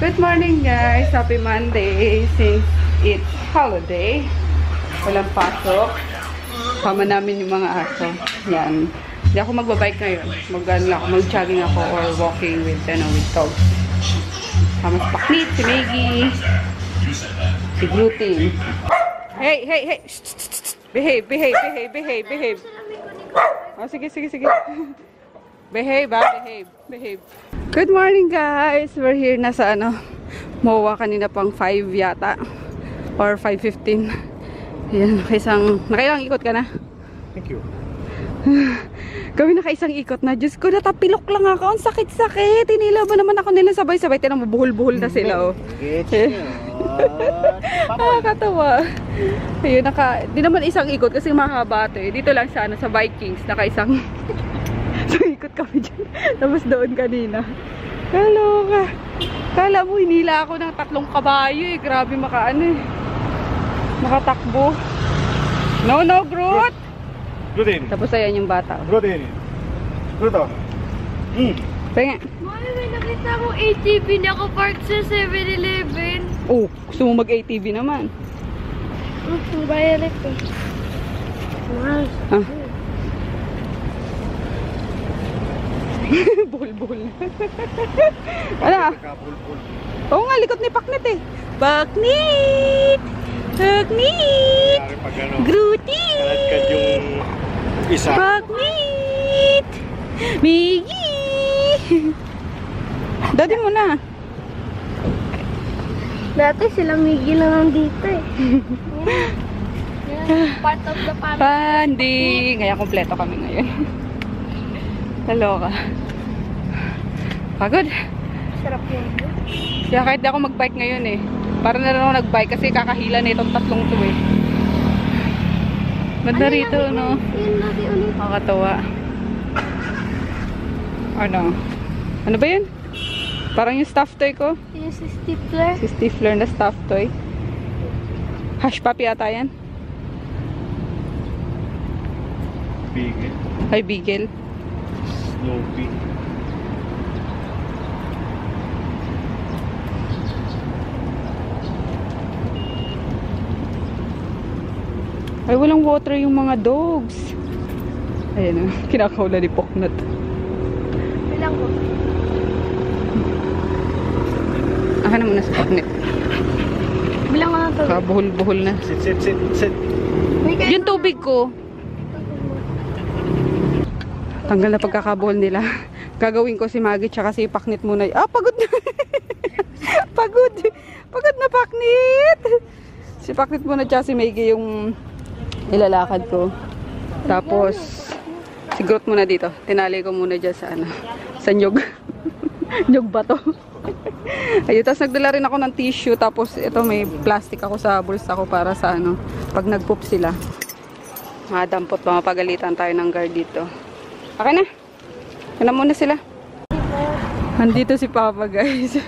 Good morning guys! Happy Monday! Since it's holiday, walang pasok. Kama namin yung mga aso. Yan. Hindi ako magbabike ngayon. Mag-jogging ako or walking with dogs. Kama si Paknit, si Maggie, si Gluten. Hey! Hey! Hey! Behave! Behave! Behave! Behave! Behave! Oh, sige! Sige! Sige! Behave! Behave! Behave! Good morning guys! We're here na sa MOA kanina pang 5 yata. Or 5:15. Ayan, nakailang ikot ka na? Thank you. Kami nakaisang ikot na. Diyos ko, natapilok lang ako. Ang sakit-sakit. Tinila ba naman ako nila sabay-sabay. Tinang mabuhol-buhol na sila. Oh. Nakakatawa. Ayun, di naman isang ikot kasi mahaba ito eh. Dito lang sa Vikings. Nakaisang so, ikot kami dyan. Tapos doon kanina. Kaloka. Kala mo, hinila ako ng 3 kabayo eh. Grabe makatakbo. No, Groot! Gluten. Tapos ayan yung bata. Gluten. Gluten. Penga. Mami, may nakita akong ATV na ako park sa 7-Eleven. Oh, gusto mo mag-ATV naman. Violet eh. Ah. Buhol-buhol. Ano? Oo nga, likot ni Paknit eh. Paknit! Paknit! Gruti! Kalagkad yung isa. Paknit! Miggy! Dati mo na. Dati sila Miggy lang nandito eh. Part of the family. Pandi! Ngayon, kompleto kami ngayon. Taloka. Pagod. Sarap yun. Kaya kahit di ako mag-bike ngayon eh. Para na rin ako nag-bike kasi kakahila na itong 3 to eh. Ganda rito, no? Yun natin ulit. Makakatawa. Ano ba yun? Parang yung stuffed toy ko. Yung si Stifler. Si Stifler na stuffed toy. Hush puppy ata yan. Beagle. Ay, Beagle. Snoopy. Ay, walang water yung mga dogs. Ayan o, kinakaula ni Poknat. Bilang ko. Aka na muna sa Poknat. Bilang ko na to. Kabuhol-buhol na. Sit. Yung tubig ko. Tanggal na pagkakabuhol nila. Gagawin ko si Maggie tsaka si Paknit muna. Ah, pagod na. Pagod. Pagod na Paknit. Si Paknit muna tsaka si Maggie yung ilalakad ko. Tapos si Groot muna dito. Tinali ko muna dyan sa sa nyog. Nyog ba to? Ayun, tapos nagdala rin ako ng tissue. Tapos ito may plastic ako sa bulsa ko para sa pag nag-poop sila. Madampot pa, mapagalitan tayo ng guard dito. Okay na. Kaya muna sila. Andito si Papa guys.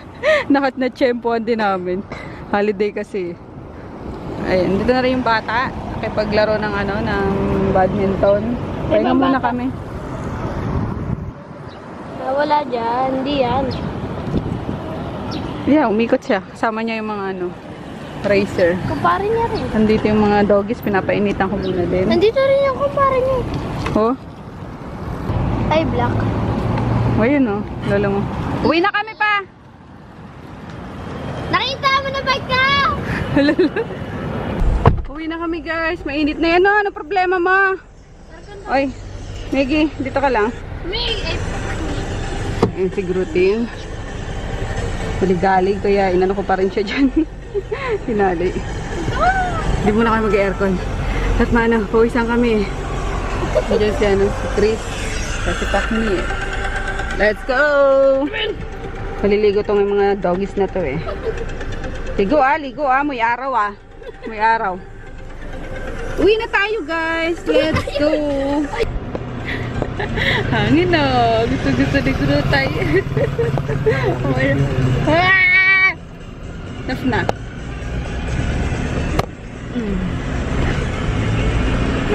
Nakat-na-tsempohan din namin. Holiday kasi. Ayun, dito na rin yung bata. Paglaro ng ng badminton. Pahinga muna kami. Wala dyan. Hindi yan. Yeah, umikot siya. Kasama niya yung mga racer. Kumpare niya rin. Nandito yung mga doggies. Pinapainitan ko muna din. Nandito rin yung kumpare niya. Oh? Ay, black. O yun oh. Lolo mo. Uwi na kami pa! Nakita mo na bike ka! Uwi na kami guys. Mainit na yan. Ano problema mo? Oy, Maggie, dito ka lang. Ayan si Grutin. Puligalig. Kaya inano ko pa rin siya dyan. Hinali. Hindi muna kami mag-aircon. At pawisan kami. Diyan si si Chris. Kasi Paknit. Let's go! Maliligo tong mga doggies na to eh. Ligo ah. May araw ah. May araw. Uwi na tayo guys. Let's go. Hangin na. Gusto ni Groot tayo. Naf na.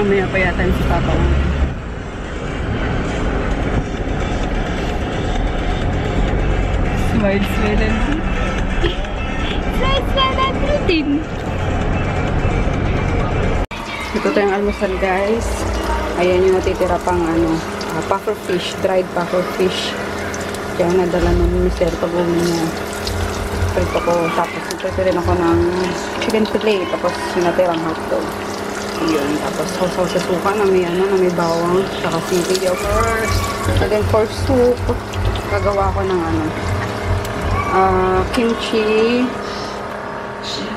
Mamaya pa yata yung si Papa. Smile, smile. natin. Ito tayong almusal, guys. Ayan yung natitira pang puffer fish, dried puffer fish. Kaya nadala ng mister pag uwi niya. Prito ko. Tapos nagprito rin ako ng chicken fillet. Tapos sinatirang hotdog. Yun. Tapos sausaw sa suka na may na may bawang. Saka sili yogurt. And then for soup, gagawa ko ng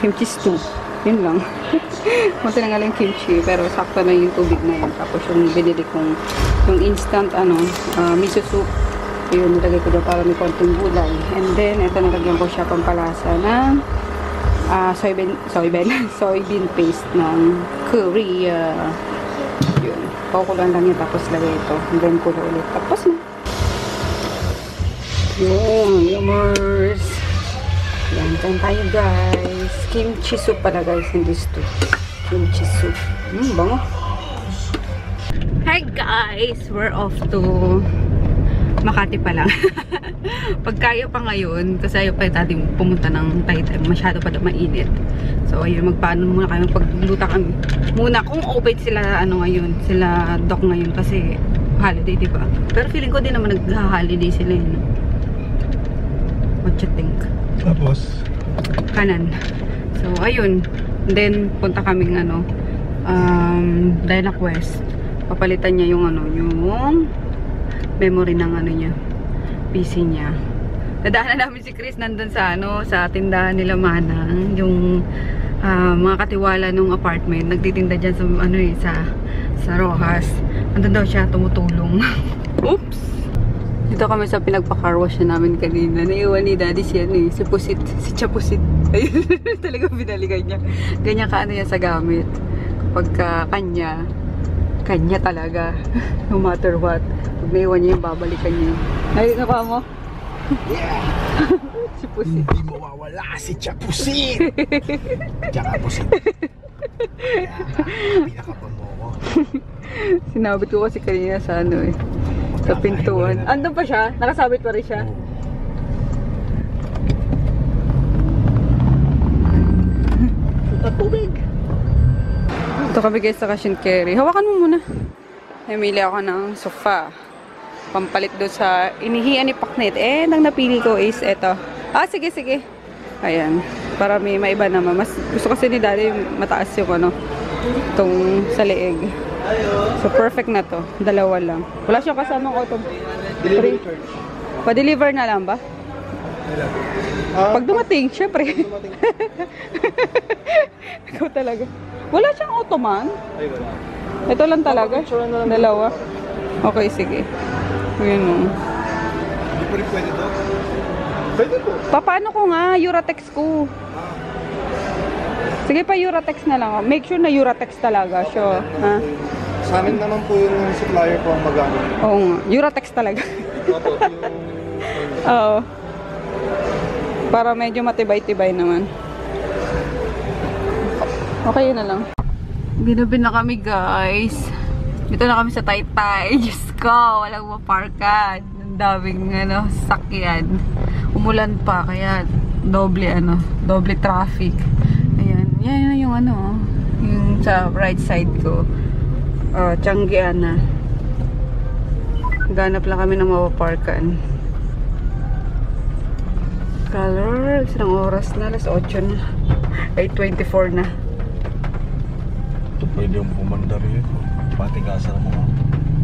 kimchi stew. Yun lang. Munti na nga lang kimchi, pero sakto na yung tubig na yun. Tapos yung binili kong yung instant miso soup, yun nilagay ko dyan para may konting gulay. And then ito nilagyan ko siya pampalasa ng soybean paste ng Korea. Yun, pakukulan lang yun, tapos lagay ito, and then kulo ulit, tapos na. Yun, yummers. Yan, dyan tayo, guys. Kimchi soup pala, guys, hindi stew. Kimchi soup. Bango. Hi, guys! We're off to Makati pa lang. Pagkaya pa ngayon, kasi ayaw pa natin pumunta ng Taytay. Masyado pa daw mainit. So, ayun, magpaano muna kami. Pagluta kami. Muna, kung open sila, ngayon, sila doc ngayon, kasi holiday, diba? Pero feeling ko din naman nag-holiday sila yun. What you think? Tapos? Kanan. So, ayun. Then, punta kaming Dialog West. Papalitan niya yung yung memory ng niya, PC niya. Nadaanan namin si Chris nandun sa sa tindahan nila Manang, yung mga katiwala nung apartment, nagtitinda dyan sa sa Rojas. Nandun daw siya tumutulong. Oops! Dito kami sa pinagpa-carwash namin kanina. Naiwan ni Daddy si si Pusit, si Chapusit. Ayun, talaga binalikan niya. Ganyan yan sa gamit. Kapag kanya talaga. No matter what. Pag naiwan niya yung babalikan niya. Narinig ka mo? Yeah! Si Pusit. Hindi mawawala si Chapusit! Chapusit. Pinakabamo ko. Sinabit ko kasi kanina sa sa pintuan. Andun pa siya? Nakasabit pa rin siya? Tubig! Ito kami guys sa cash and carry. Hawakan mo muna. Namili ako ng sofa. Pampalit doon sa inihian ni Paknet. Nang napili ko is eto. Sige. Ayan. Para may maiba naman. Mas gusto kasi ni Daddy mataas yung itong sa leeg. So perfect na to. Dalawa lang. Wala siyang kasamang auto. Pa-deliver na lang ba? Pag dumating, syempre. Ikaw talaga. Wala siyang automan. Ito lang talaga. Dalawa. Okay, sige. Yun o. Hindi po rin pwede to? Pwede po. Paano ko nga? Uratex ko. Sige pa, Uratex na lang. Make sure na Uratex talaga. Sure. Ha? Sa amin naman po yung supplier po ang mag-ano. Oo nga. Uratex talaga. Opo, Oo. Para medyo matibay-tibay naman. Okay, yun na lang. Ginabi na kami, guys. Dito na kami sa Taytay. Diyos ko, walang maparkan. Ang daming sakyan. Umulan pa, kaya doble traffic. Ayan, yan yung yung sa right side ko. Tianggian na. Ganap lang kami ng mapaparkan. Color, isang oras na, alas 8 na. 8:24 na. Ito pwede yung pumandar yun. Patigasan mo.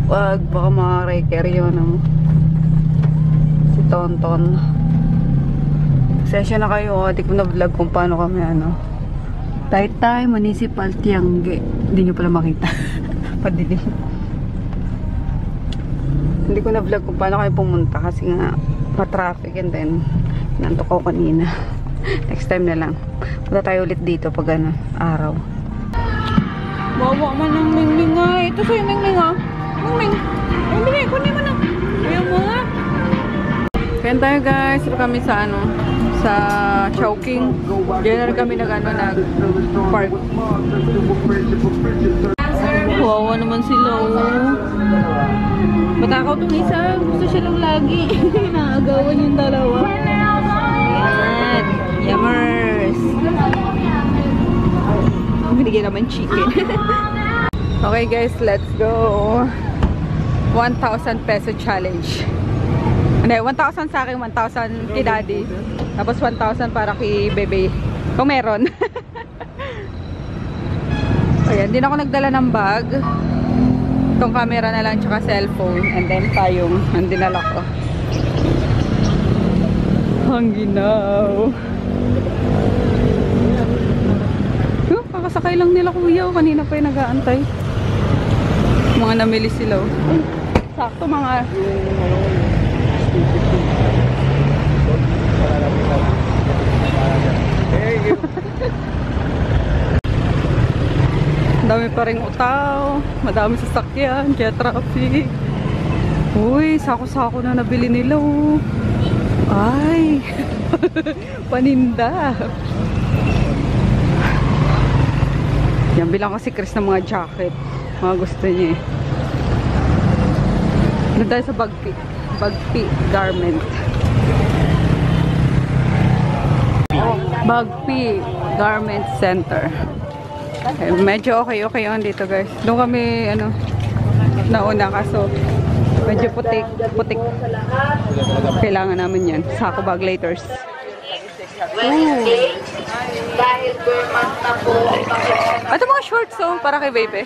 Wag, baka makareker yun. Si Tonton. Sesya na kayo, di ko na vlog kung paano kami Taytay Municipal Tiangge. Hindi nyo pala makita. Padilim. Hindi ko na vlog kung paano kayo pumunta kasi nga pa-traffic, and then nantok ko kanina. Next time na lang. Punta tayo ulit dito pag araw. Bawa man ng Mingming nga. Ito sa'yo Mingming ha. Mingming, kunin mo na. Ayaw mo nga. Kaya tayo guys. Ito kami sa sa Chowking. Diyan na rin kami nag-park. Wawa naman sila. Matakaw tong isa. Gusto siya lang lagi. Naagawan yung dalawa. Yan. Yummers. Maigi naman chicken. Okay guys, let's go. 1,000 peso challenge. Hindi, 1,000 sa akin, 1,000 kay daddy. Tapos 1,000 para kay bebe. Kung meron. Ayan, din ako nagdala ng bag. Itong camera na lang tsaka cellphone. And then tayong ang dinala ko. Ang ginaw. Kakasakay lang nila kuya. Kanina pa yung nag-aantay. Mga namili sila. Sakto mga... Dami pa ring utaw, madami sasakyan, kaya traffic. Uy, sako-sako na nabili nila oh. Ay, paninda. Yan, bilang ko si Chris ng mga jacket. Mga gusto niya eh. Nandun sa Bagpi Garment. Bagpi Garment Center. Okay, medyo okay yun dito guys. Doon kami ano nauna kaso medyo putik. Kailangan namin yan. Sako bag laters. Dahil Burman na po Ito mga shorts oh, para kay baby.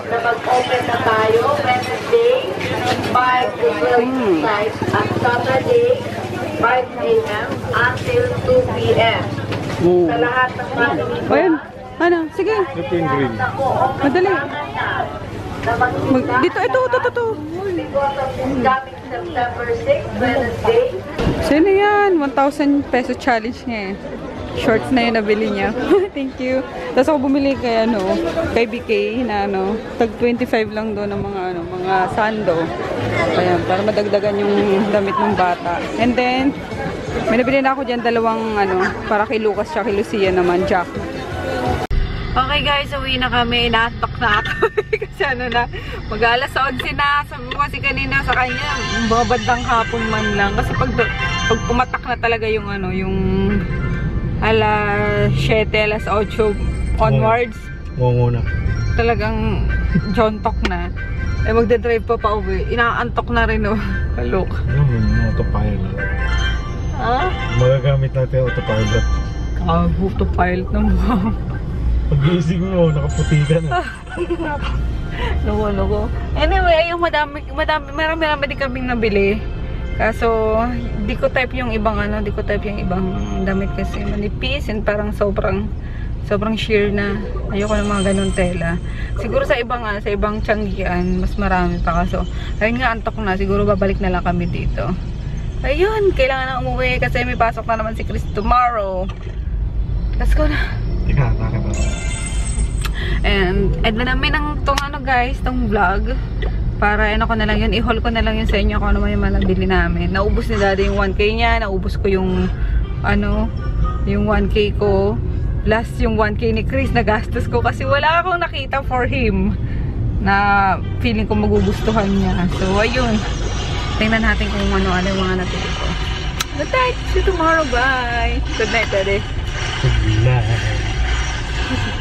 na mag-open na tayo Wednesday 5 to 12 night at Saturday 5 a.m. until 2 p.m. Sa lahat ng O yan. Ano? Sige. Ito yung green. Madali. Dito, ito. because of this coming September 6, Wednesday. So yun na yan. 1,000 peso challenge niya eh. Shorts na yun nabili niya. Thank you. Tapos ako bumili kay kay BK na tag 25 lang doon ng mga sando. Ayan, para madagdagan yung damit ng bata. And then, may nabili na ako dyan dalawang para kay Lucas at kay Lucia naman, Jack. Okay guys, uwi na kami. Inaantok na ako. Kasi mag-alas 11 na. Sabi ko kasi kanina sa kanya, mga bandang hapon man lang. Kasi pag pumatak na talaga yung yung alas 7, alas 8 onwards. Ngungo na. Talagang jontok na. Eh magdadrive pa uwi. Inaantok na rin Look. Autopilot. Ha? Magagamit natin yung autopilot. Autopilot ng mukha. Pag-iising mo, nakaputi ka na. Naku. Anyway, yung marami din kaming nabili. Kaso, di ko type yung ibang damit kasi manipis and parang sobrang sheer na. Ayoko ng mga ganun tela. Siguro sa ibang tiyanggian, mas marami pa kaso. Ayun nga, antok na. Siguro babalik na lang kami dito. Ayun, kailangan na umuwi kasi may pasok na naman si Chris tomorrow. Let's go na. Ika, nakita na. And na namin tong vlog. Para ko na lang yun, i-haul ko na lang yun sa inyo kung ano may malabili namin. Naubos ni daddy yung 1K niya, naubos ko yung yung 1K ko. Plus yung 1K ni Chris na gastos ko kasi wala akong nakita for him na feeling ko magugustuhan niya. So ayun. Tingnan natin kung ano yung mga natili ko. Good night. See you tomorrow. Bye. Good night, daddy. Good night.